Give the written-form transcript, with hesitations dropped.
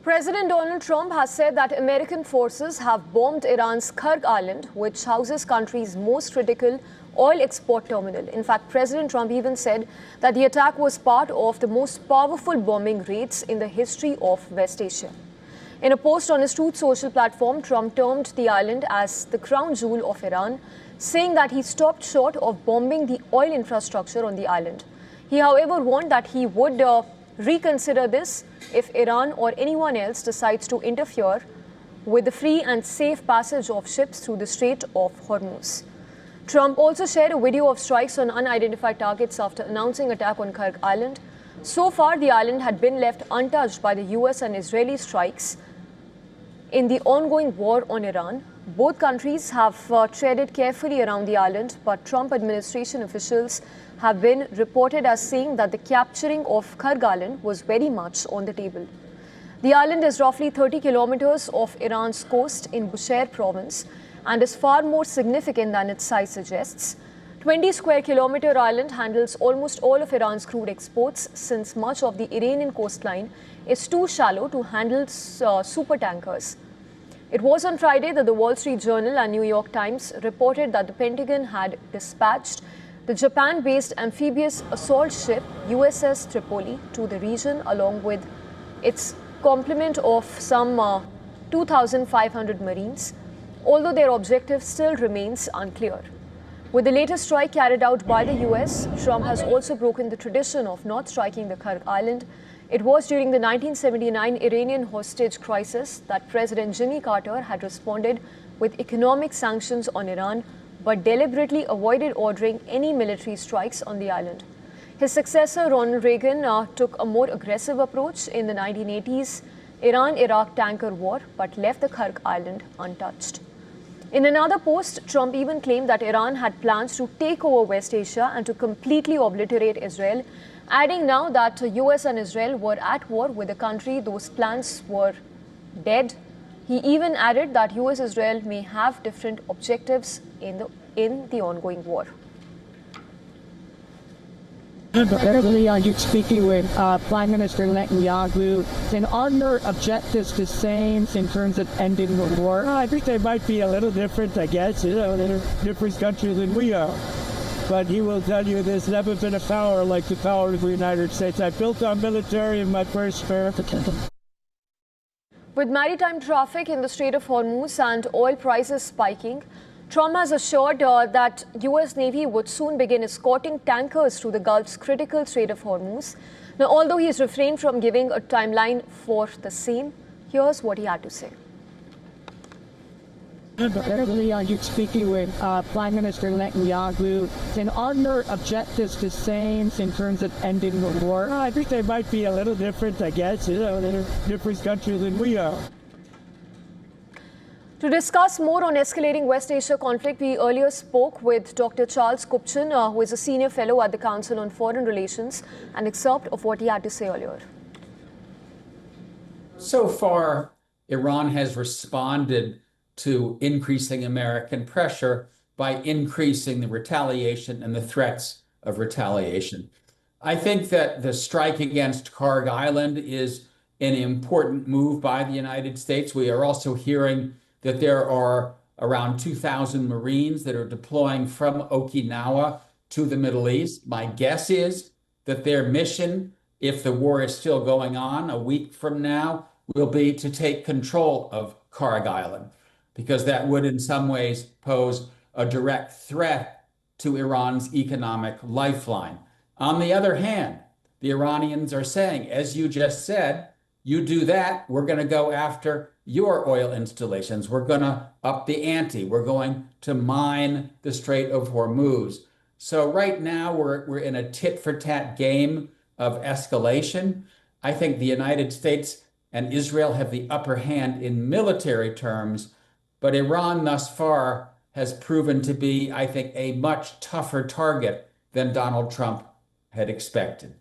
President Donald Trump has said that American forces have bombed Iran's Kharg Island, which houses country's most critical oil export terminal. In fact, President Trump even said that the attack was part of the most powerful bombing raids in the history of West Asia. In a post on his Truth Social platform, Trump termed the island as the crown jewel of Iran, saying that he stopped short of bombing the oil infrastructure on the island. He, however, warned that he would reconsider this if Iran or anyone else decides to interfere with the free and safe passage of ships through the Strait of Hormuz. Trump also shared a video of strikes on unidentified targets after announcing attack on Kharg Island. So far, the island had been left untouched by the US and Israeli strikes in the ongoing war on Iran. Both countries have treaded carefully around the island, but Trump administration officials have been reported as saying that the capturing of Kharg Island was very much on the table. The island is roughly 30 kilometers off Iran's coast in Bushehr province and is far more significant than its size suggests. 20 square kilometer island handles almost all of Iran's crude exports, since much of the Iranian coastline is too shallow to handle supertankers. It was on Friday that the Wall Street Journal and New York Times reported that the Pentagon had dispatched the Japan-based amphibious assault ship USS Tripoli to the region along with its complement of some 2,500 Marines, although their objective still remains unclear. With the latest strike carried out by the US, Trump has also broken the tradition of not striking the Kharg Island. It was during the 1979 Iranian hostage crisis that President Jimmy Carter had responded with economic sanctions on Iran, but deliberately avoided ordering any military strikes on the island. His successor, Ronald Reagan, took a more aggressive approach in the 1980s Iran-Iraq tanker war, but left the Kharg Island untouched. In another post, Trump even claimed that Iran had plans to take over West Asia and to completely obliterate Israel, adding now that the US and Israel were at war with the country those plans were dead. He even added that US-Israel may have different objectives in the ongoing war. Earlier, you're speaking with Prime Minister Netanyahu. And are your objectives the same in terms of ending the war? I think they might be a little different, I guess. You know, they're different countries than we are. But he will tell you there's never been a power like the power of the United States. I built our military in my first term. With maritime traffic in the Strait of Hormuz and oil prices spiking, Trump has assured that US Navy would soon begin escorting tankers through the Gulf's critical Strait of Hormuz. Now, although he has refrained from giving a timeline for the same, here's what he had to say. Earlier, you're speaking with Prime Minister Netanyahu. And are your objectives the same in terms of ending the war? I think they might be a little different, I guess. You know, they're different countries than we are. To discuss more on escalating West Asia conflict, we earlier spoke with Dr. Charles Kupchan, who is a senior fellow at the Council on Foreign Relations, an excerpt of what he had to say earlier. So far, Iran has responded to increasing American pressure by increasing the retaliation and the threats of retaliation. I think that the strike against Kharg Island is an important move by the United States. We are also hearing that there are around 2,000 Marines that are deploying from Okinawa to the Middle East. My guess is that their mission, if the war is still going on a week from now, will be to take control of Kharg Island, because that would in some ways pose a direct threat to Iran's economic lifeline. On the other hand, the Iranians are saying, as you just said, you do that, we're going to go after your oil installations. We're going to up the ante. We're going to mine the Strait of Hormuz. So right now we're in a tit-for-tat game of escalation. I think the United States and Israel have the upper hand in military terms, but Iran thus far has proven to be, I think, a much tougher target than Donald Trump had expected.